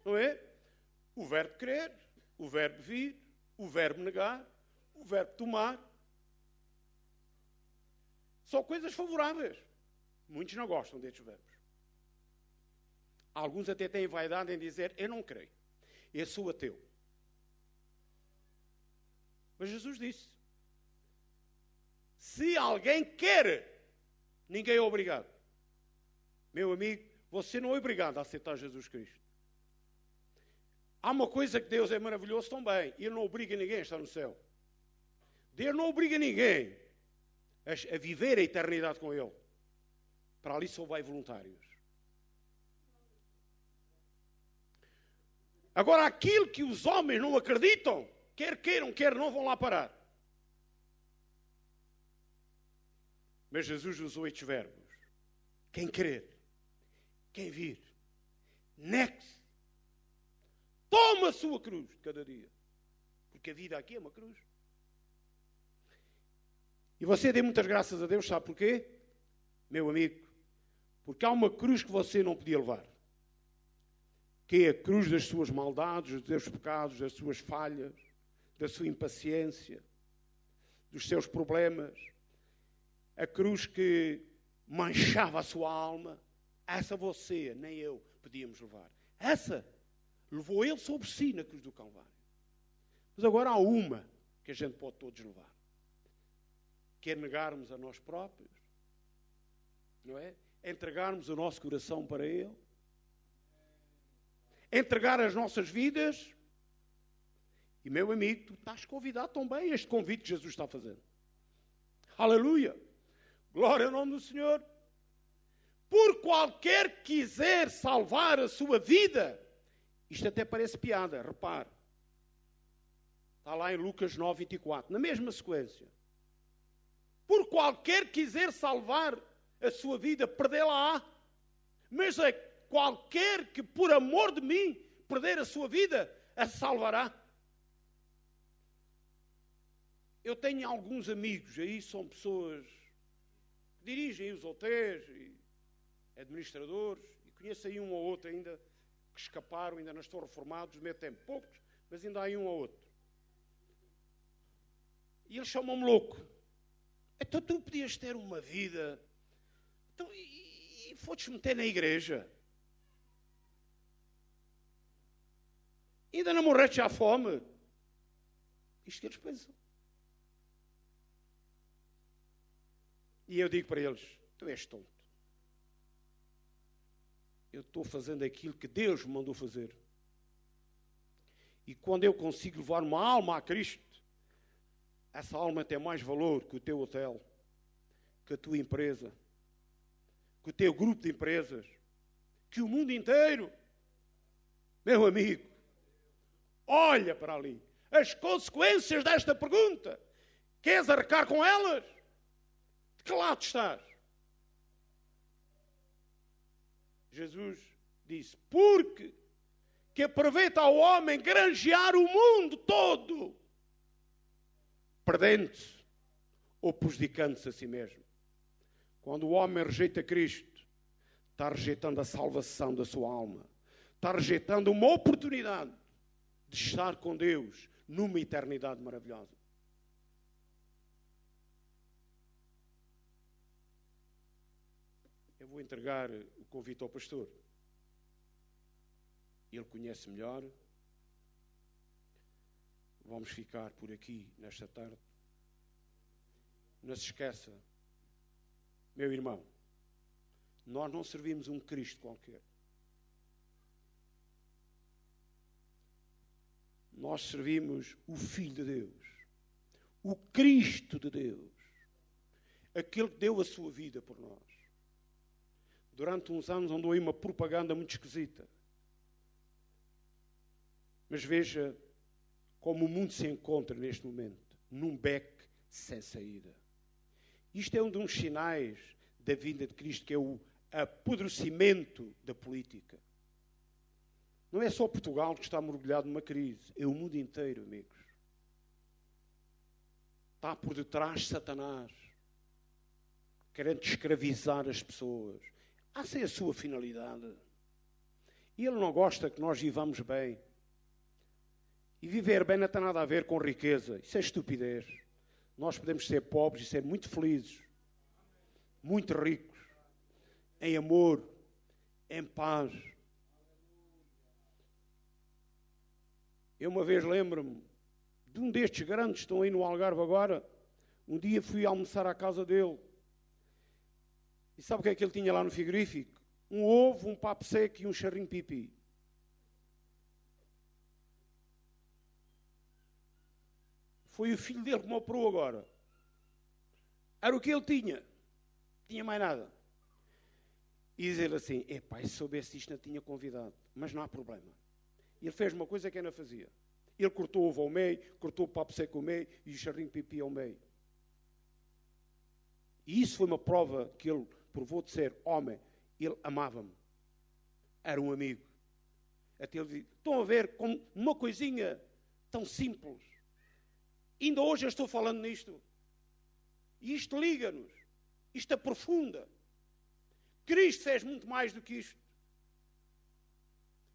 Não é? O verbo querer, o verbo vir, o verbo negar, o verbo tomar. São coisas favoráveis. Muitos não gostam destes verbos. Alguns até têm vaidade em dizer, eu não creio, eu sou ateu. Mas Jesus disse, se alguém quer, ninguém é obrigado. Meu amigo, você não é obrigado a aceitar Jesus Cristo. Há uma coisa que Deus é maravilhoso também. Ele não obriga ninguém a estar no céu. Deus não obriga ninguém a viver a eternidade com Ele. Para ali só vai voluntários. Agora, aquilo que os homens não acreditam, quer queiram, quer não, vão lá parar. Mas Jesus usou estes verbos. Quem crer, quem vir, negue-se, toma a sua cruz de cada dia. Porque a vida aqui é uma cruz. E você dê muitas graças a Deus, sabe porquê? Meu amigo, porque há uma cruz que você não podia levar. Que é a cruz das suas maldades, dos seus pecados, das suas falhas, da sua impaciência, dos seus problemas. A cruz que manchava a sua alma. Essa você, nem eu, podíamos levar. Essa levou ele sobre si na cruz do Calvário. Mas agora há uma que a gente pode todos levar. Que é negarmos a nós próprios, não é? Entregarmos o nosso coração para Ele. Entregar as nossas vidas. E, meu amigo, tu estás convidado também a este convite que Jesus está fazendo. Aleluia! Glória ao nome do Senhor. Por qualquer que quiser salvar a sua vida, isto até parece piada, repare. Está lá em Lucas 9, 24, na mesma sequência. Por qualquer que quiser salvar a sua vida, perdê-la-á. Mas é qualquer que, por amor de mim, perder a sua vida, a salvará. Eu tenho alguns amigos, aí são pessoas que dirigem os hotéis, e administradores, e conheço aí um ou outro ainda que escaparam, ainda não estão reformados, no meu tempo, poucos, mas ainda há aí um ou outro. E eles chamam-me louco. Então tu podias ter uma vida, então, e foste meter na igreja. Ainda não morreste à fome. Isto que eles pensam. E eu digo para eles, tu és tonto. Eu estou fazendo aquilo que Deus me mandou fazer. E quando eu consigo levar uma alma a Cristo, essa alma tem mais valor que o teu hotel, que a tua empresa, que o teu grupo de empresas, que o mundo inteiro. Meu amigo, olha para ali. As consequências desta pergunta, queres arcar com elas? De que lado estás? Jesus disse, porque que aproveita ao homem granjear o mundo todo, perdendo-se ou prejudicando-se a si mesmo. Quando o homem rejeita Cristo, está rejeitando a salvação da sua alma. Está rejeitando uma oportunidade de estar com Deus numa eternidade maravilhosa. Eu vou entregar o convite ao pastor. Ele conhece melhor. Vamos ficar por aqui nesta tarde. Não se esqueça, meu irmão, nós não servimos um Cristo qualquer. Nós servimos o Filho de Deus, o Cristo de Deus, aquele que deu a sua vida por nós. Durante uns anos andou aí uma propaganda muito esquisita. Mas veja como o mundo se encontra neste momento, num beco sem saída. Isto é um dos sinais da vinda de Cristo, que é o apodrecimento da política. Não é só Portugal que está mergulhado numa crise, é o mundo inteiro, amigos. Está por detrás Satanás, querendo escravizar as pessoas. Essa é a sua finalidade. E ele não gosta que nós vivamos bem. E viver bem não tem nada a ver com riqueza. Isso é estupidez. Nós podemos ser pobres e ser muito felizes, muito ricos, em amor, em paz. Eu uma vez lembro-me de um destes grandes que estão aí no Algarve agora. Um dia fui almoçar à casa dele. E sabe o que é que ele tinha lá no frigorífico? Um ovo, um papo seco e um charrinho de pipi. Foi o filho dele que me operou agora. Era o que ele tinha. Tinha mais nada. e dizer assim, epá, se soubesse isto não tinha convidado, mas não há problema. Ele fez uma coisa que eu não fazia. Ele cortou o ovo ao meio, cortou o papo seco ao meio e o charrinho pipi ao meio. E isso foi uma prova que ele provou de ser homem. Ele amava-me. Era um amigo. Até ele disse, estão a ver como uma coisinha tão simples. Ainda hoje eu estou falando nisto. E isto liga-nos. Isto aprofunda. Cristo fez muito mais do que isto.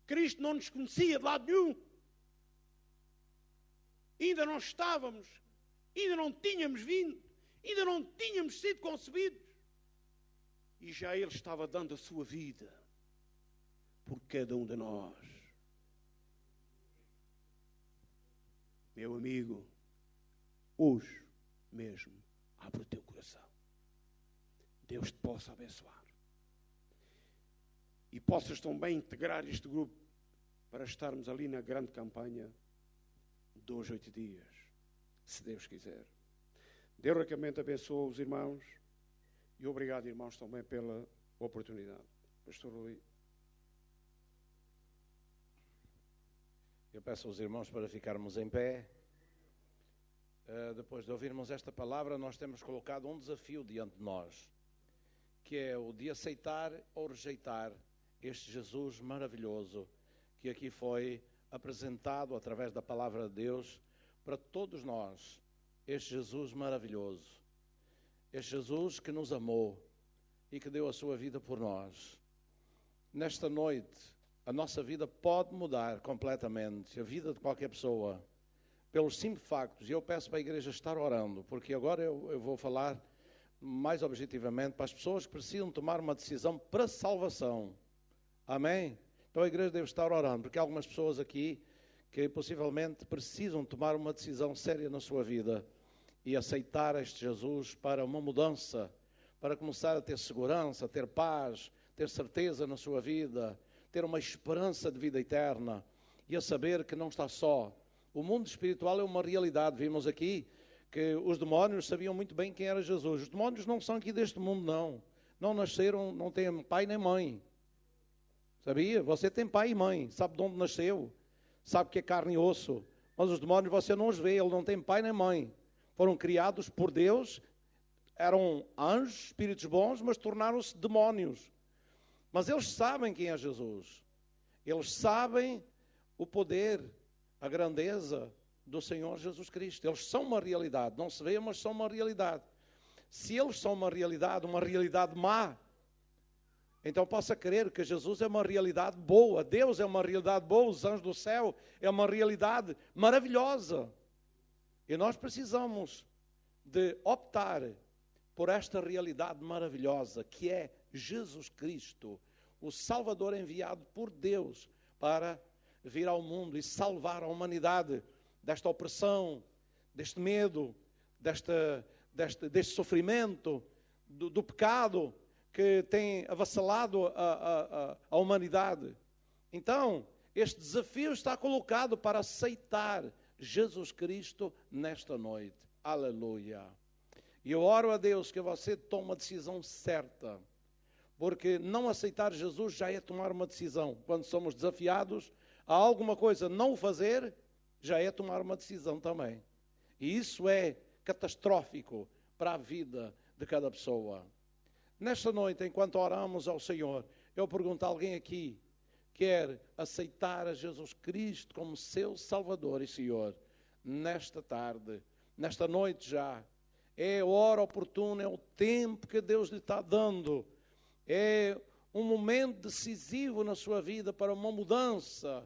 Cristo não nos conhecia de lado nenhum. Ainda não estávamos, ainda não tínhamos vindo, ainda não tínhamos sido concebidos. E já Ele estava dando a sua vida por cada um de nós. Meu amigo, hoje mesmo, abre o teu coração. Deus te possa abençoar. E possas também integrar este grupo para estarmos ali na grande campanha 2, 8 dias, se Deus quiser. Deus ricamente abençoe os irmãos e obrigado, irmãos, também pela oportunidade. Pastor Rui. Eu peço aos irmãos para ficarmos em pé. Depois de ouvirmos esta palavra, nós temos colocado um desafio diante de nós, que é o de aceitar ou rejeitar este Jesus maravilhoso que aqui foi apresentado através da palavra de Deus para todos nós. Este Jesus maravilhoso, este Jesus que nos amou e que deu a sua vida por nós. Nesta noite, a nossa vida pode mudar completamente, a vida de qualquer pessoa, pelos simples factos. E eu peço para a igreja estar orando, porque agora eu vou falar mais objetivamente para as pessoas que precisam tomar uma decisão para salvação. Amém? Então a igreja deve estar orando, porque há algumas pessoas aqui que possivelmente precisam tomar uma decisão séria na sua vida e aceitar este Jesus para uma mudança, para começar a ter segurança, ter paz, ter certeza na sua vida, ter uma esperança de vida eterna e a saber que não está só. O mundo espiritual é uma realidade. Vimos aqui que os demónios sabiam muito bem quem era Jesus. Os demónios não são aqui deste mundo, não. Não nasceram, não têm pai nem mãe. Sabia? Você tem pai e mãe, sabe de onde nasceu, sabe que é carne e osso. Mas os demónios você não os vê, ele não tem pai nem mãe. Foram criados por Deus, eram anjos, espíritos bons, mas tornaram-se demónios. Mas eles sabem quem é Jesus. Eles sabem o poder, a grandeza do Senhor Jesus Cristo. Eles são uma realidade, não se vê, mas são uma realidade. Se eles são uma realidade má, então possa crer que Jesus é uma realidade boa, Deus é uma realidade boa, os anjos do céu é uma realidade maravilhosa. E nós precisamos de optar por esta realidade maravilhosa que é Jesus Cristo, o Salvador enviado por Deus para vir ao mundo e salvar a humanidade desta opressão, deste medo, deste sofrimento, do pecado que tem avassalado a humanidade. Então, este desafio está colocado para aceitar Jesus Cristo nesta noite. Aleluia. E eu oro a Deus que você tome uma decisão certa, porque não aceitar Jesus já é tomar uma decisão. Quando somos desafiados a alguma coisa não o fazer, já é tomar uma decisão também. E isso é catastrófico para a vida de cada pessoa. Nesta noite, enquanto oramos ao Senhor, eu pergunto a alguém aqui, quer aceitar a Jesus Cristo como seu Salvador e Senhor, nesta tarde, nesta noite já, é a hora oportuna, é o tempo que Deus lhe está dando, é um momento decisivo na sua vida para uma mudança,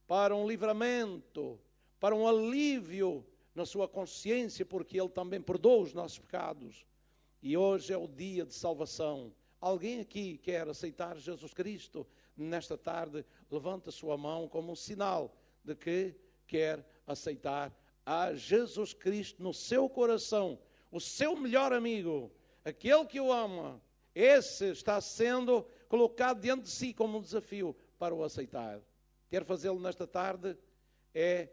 para um livramento, para um alívio na sua consciência, porque Ele também perdoa os nossos pecados. E hoje é o dia de salvação. Alguém aqui quer aceitar Jesus Cristo? Nesta tarde, levanta a sua mão como um sinal de que quer aceitar a Jesus Cristo no seu coração, o seu melhor amigo, aquele que o ama. Esse está sendo colocado diante de si como um desafio para o aceitar. Quer fazê-lo nesta tarde? É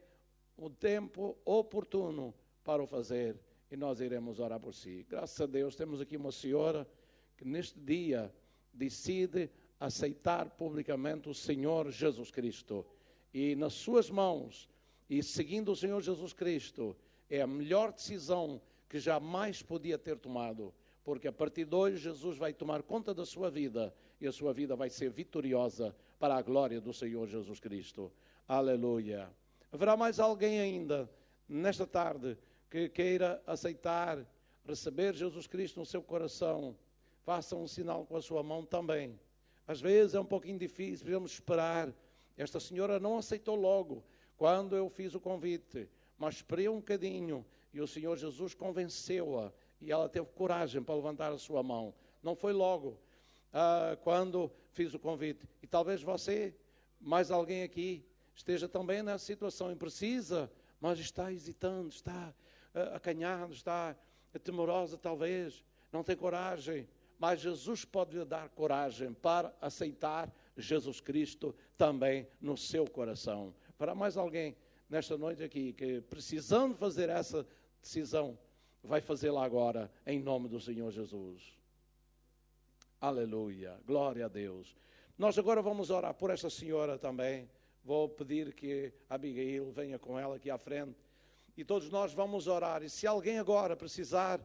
o tempo oportuno para o fazer. E nós iremos orar por si. Graças a Deus, temos aqui uma senhora que neste dia decide aceitar publicamente o Senhor Jesus Cristo. E nas suas mãos, e seguindo o Senhor Jesus Cristo, é a melhor decisão que jamais podia ter tomado. Porque a partir de hoje Jesus vai tomar conta da sua vida e a sua vida vai ser vitoriosa para a glória do Senhor Jesus Cristo. Aleluia. Haverá mais alguém ainda nesta tarde que queira aceitar, receber Jesus Cristo no seu coração? Faça um sinal com a sua mão também. Às vezes é um pouquinho difícil, precisamos esperar. Esta senhora não aceitou logo quando eu fiz o convite, mas esperei um bocadinho e o Senhor Jesus convenceu-a e ela teve coragem para levantar a sua mão. Não foi logo quando fiz o convite. E talvez você, mais alguém aqui, esteja também nessa situação e precisa, mas está hesitando, está acanhado, está temorosa talvez, não tem coragem. Mas Jesus pode lhe dar coragem para aceitar Jesus Cristo também no seu coração. Para mais alguém nesta noite aqui que precisando fazer essa decisão, vai fazê-la agora em nome do Senhor Jesus. Aleluia, glória a Deus. Nós agora vamos orar por esta senhora também. Vou pedir que a Abigail venha com ela aqui à frente. E todos nós vamos orar. E se alguém agora precisar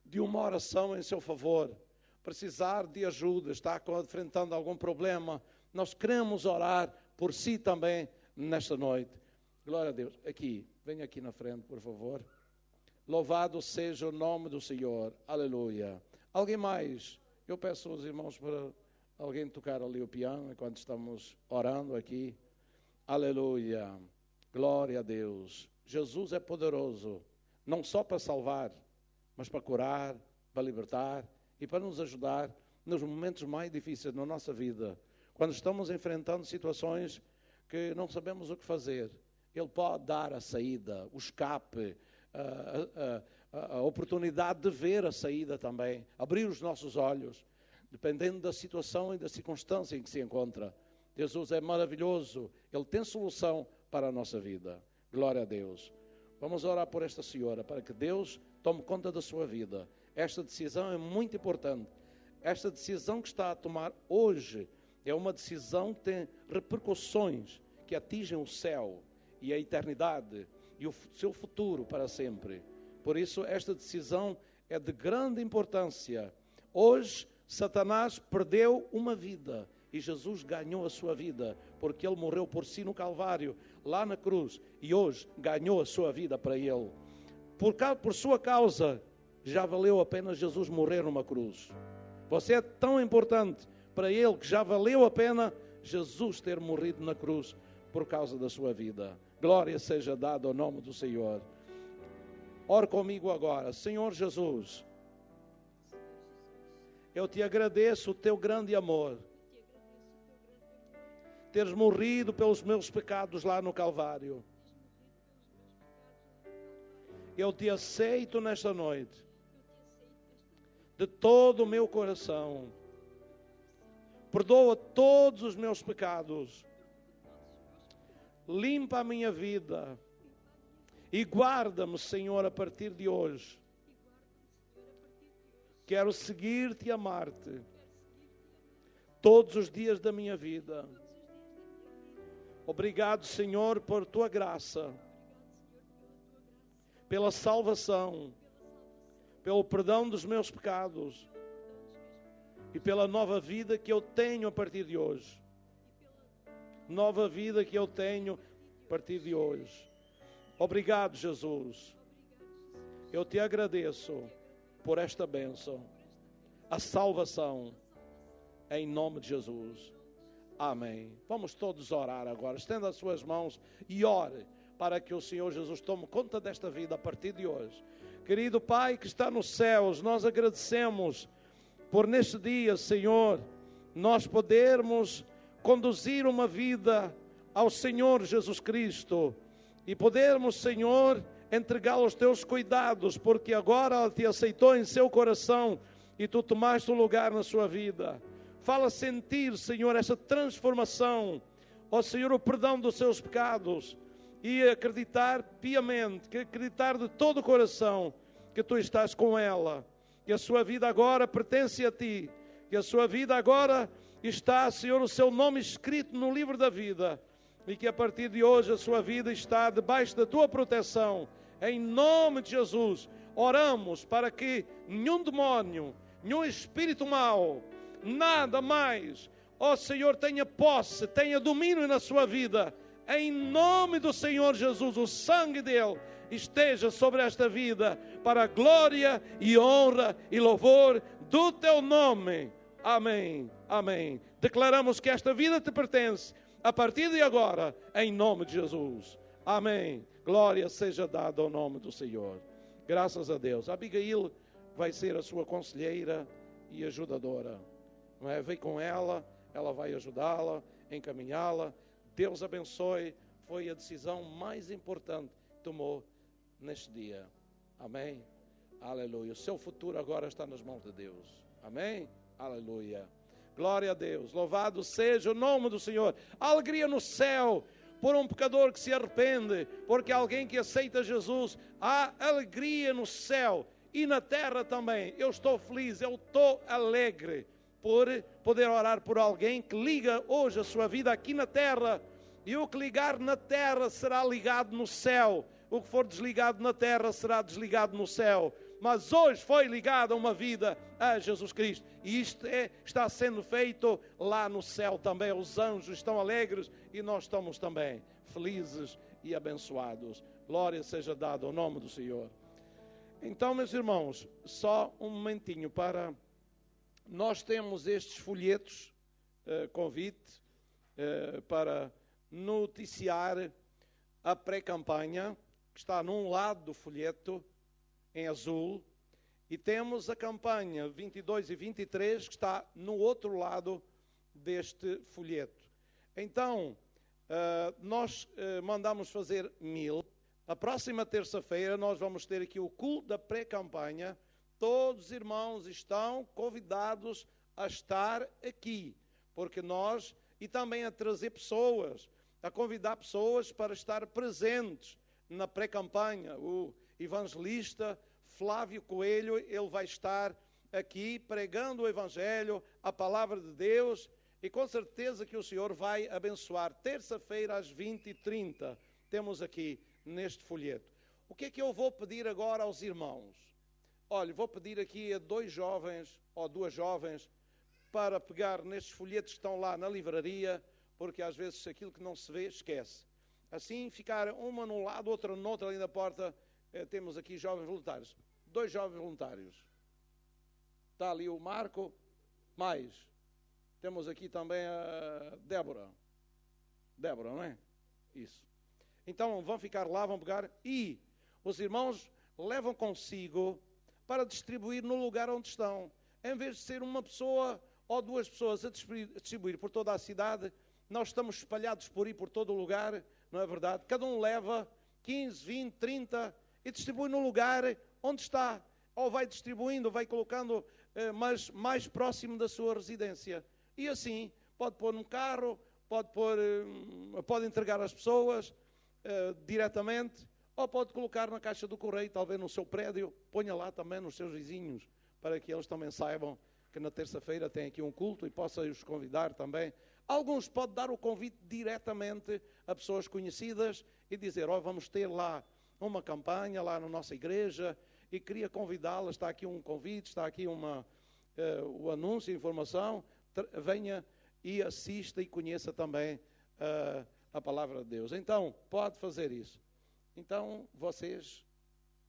de uma oração em seu favor, precisar de ajuda, está enfrentando algum problema, nós queremos orar por si também nesta noite. Glória a Deus. Aqui, venha aqui na frente, por favor. Louvado seja o nome do Senhor. Aleluia. Alguém mais? Eu peço aos irmãos para alguém tocar ali o piano enquanto estamos orando aqui. Aleluia. Glória a Deus. Jesus é poderoso, não só para salvar, mas para curar, para libertar e para nos ajudar nos momentos mais difíceis da nossa vida. Quando estamos enfrentando situações que não sabemos o que fazer, Ele pode dar a saída, o escape, a oportunidade de ver a saída também, abrir os nossos olhos, dependendo da situação e da circunstância em que se encontra. Jesus é maravilhoso, Ele tem solução para a nossa vida. Glória a Deus. Vamos orar por esta senhora, para que Deus tome conta da sua vida. Esta decisão é muito importante. Esta decisão que está a tomar hoje é uma decisão que tem repercussões que atingem o céu e a eternidade e o seu futuro para sempre. Por isso, esta decisão é de grande importância. Hoje, Satanás perdeu uma vida e Jesus ganhou a sua vida, porque Ele morreu por si no Calvário, lá na cruz, e hoje ganhou a sua vida para Ele. Por sua causa, já valeu a pena Jesus morrer numa cruz. Você é tão importante para Ele que já valeu a pena Jesus ter morrido na cruz por causa da sua vida. Glória seja dada ao nome do Senhor. Ore comigo agora. Senhor Jesus, eu te agradeço o teu grande amor, teres morrido pelos meus pecados lá no Calvário. Eu te aceito nesta noite, de todo o meu coração. Perdoa todos os meus pecados. Limpa a minha vida. E guarda-me, Senhor, a partir de hoje. Quero seguir-te e amar-te todos os dias da minha vida. Obrigado, Senhor, por tua graça, pela salvação, pelo perdão dos meus pecados e pela nova vida que eu tenho a partir de hoje. Nova vida que eu tenho a partir de hoje. Obrigado, Jesus. Eu te agradeço por esta bênção, a salvação, em nome de Jesus. Amém. Vamos todos orar agora. Estenda as suas mãos e ore para que o Senhor Jesus tome conta desta vida a partir de hoje. Querido Pai que está nos céus, nós agradecemos por neste dia, Senhor, nós podermos conduzir uma vida ao Senhor Jesus Cristo e podermos, Senhor, entregá-lo aos teus cuidados, porque agora ela te aceitou em seu coração e tu tomaste um lugar na sua vida. Fala sentir, Senhor, essa transformação, ó Senhor, o perdão dos seus pecados e acreditar piamente, acreditar de todo o coração que tu estás com ela, que a sua vida agora pertence a ti, que a sua vida agora está, Senhor, o seu nome escrito no livro da vida, e que a partir de hoje a sua vida está debaixo da tua proteção. Em nome de Jesus, oramos para que nenhum demónio, nenhum espírito mau, nada mais, ó Senhor, tenha posse, tenha domínio na sua vida. Em nome do Senhor Jesus, o sangue dele esteja sobre esta vida, para a glória e honra e louvor do teu nome. Amém, amém. Declaramos que esta vida te pertence a partir de agora, em nome de Jesus. Amém. Glória seja dada ao nome do Senhor. Graças a Deus. Abigail vai ser a sua conselheira e ajudadora. Não é? Vem com ela, ela vai ajudá-la, encaminhá-la. Deus abençoe. Foi a decisão mais importante que tomou neste dia. Amém. Aleluia. O seu futuro agora está nas mãos de Deus. Amém. Aleluia. Glória a Deus. Louvado seja o nome do Senhor. Alegria no céu por um pecador que se arrepende, porque alguém que aceita Jesus, há alegria no céu e na terra também. Eu estou feliz, eu estou alegre por poder orar por alguém que liga hoje a sua vida aqui na terra, e o que ligar na terra será ligado no céu, o que for desligado na terra será desligado no céu. Mas hoje foi ligada uma vida a Jesus Cristo, e isto está sendo feito lá no céu também. Os anjos estão alegres e nós estamos também felizes e abençoados. Glória seja dada ao nome do Senhor. Então, meus irmãos, só um momentinho para... Nós temos estes folhetos, convite, para noticiar a pré-campanha, que está num lado do folheto, em azul, e temos a campanha 22 e 23, que está no outro lado deste folheto. Então, nós mandamos fazer 1000. A próxima terça-feira nós vamos ter aqui o culto da pré-campanha. Todos os irmãos estão convidados a estar aqui, porque nós, e também a trazer pessoas, a convidar pessoas para estar presentes na pré-campanha. O evangelista Flávio Coelho, ele vai estar aqui pregando o Evangelho, a palavra de Deus, e com certeza que o Senhor vai abençoar. Terça-feira às 20h30, temos aqui neste folheto. O que é que eu vou pedir agora aos irmãos? Olha, vou pedir aqui a 2 jovens ou 2 jovens para pegar nestes folhetos que estão lá na livraria, porque às vezes aquilo que não se vê, esquece. Assim, ficar uma num lado, outra no outro, ali na porta. Temos aqui jovens voluntários. 2 jovens voluntários. Está ali o Marco, mais. Temos aqui também a Débora. Débora, não é? Isso. Então vão ficar lá, vão pegar, e os irmãos levam consigo para distribuir no lugar onde estão. Em vez de ser uma pessoa ou 2 pessoas a distribuir por toda a cidade, nós estamos espalhados por aí, por todo o lugar, não é verdade? Cada um leva 15, 20, 30 e distribui no lugar onde está. Ou vai distribuindo, vai colocando, mas mais próximo da sua residência. E assim, pode pôr num carro, pode entregar às pessoas diretamente, ou pode colocar na caixa do correio, talvez no seu prédio, ponha lá também nos seus vizinhos, para que eles também saibam que na terça-feira tem aqui um culto e possa os convidar também. Alguns podem dar o convite diretamente a pessoas conhecidas e dizer, vamos ter lá uma campanha lá na nossa igreja e queria convidá-las, está aqui um convite, está aqui o anúncio, a informação, venha e assista e conheça também a palavra de Deus. Então, pode fazer isso. Então, vocês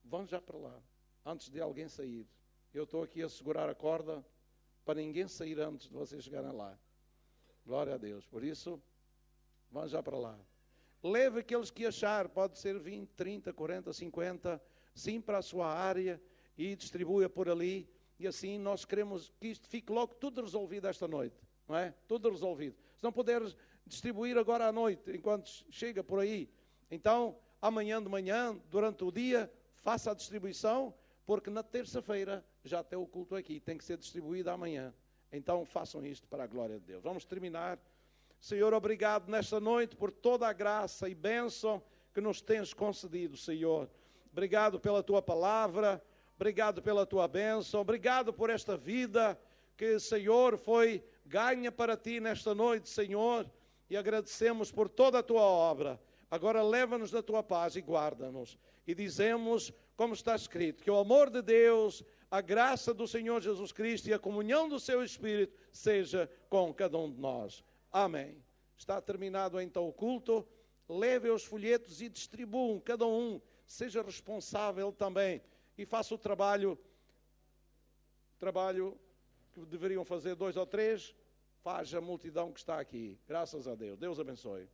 vão já para lá, antes de alguém sair. Eu estou aqui a segurar a corda para ninguém sair antes de vocês chegarem lá. Glória a Deus. Por isso, vão já para lá. Leve aqueles que achar, pode ser 20, 30, 40, 50, sim, para a sua área e distribua por ali. E assim nós queremos que isto fique logo tudo resolvido esta noite, não é? Tudo resolvido. Se não puderes distribuir agora à noite, enquanto chega por aí, então amanhã de manhã, durante o dia, faça a distribuição, porque na terça-feira já tem o culto aqui, tem que ser distribuído amanhã. Então façam isto para a glória de Deus. Vamos terminar. Senhor, obrigado nesta noite por toda a graça e bênção que nos tens concedido, Senhor. Obrigado pela tua palavra, obrigado pela tua bênção, obrigado por esta vida que, Senhor, foi ganha para Ti nesta noite, Senhor, e agradecemos por toda a Tua obra. Agora leva-nos na Tua paz e guarda-nos. E dizemos, como está escrito, que o amor de Deus, a graça do Senhor Jesus Cristo e a comunhão do Seu Espírito seja com cada um de nós. Amém. Está terminado então o culto. Leve os folhetos e distribuam, cada um seja responsável também e faça o trabalho que deveriam fazer 2 ou 3, faz a multidão que está aqui. Graças a Deus. Deus abençoe.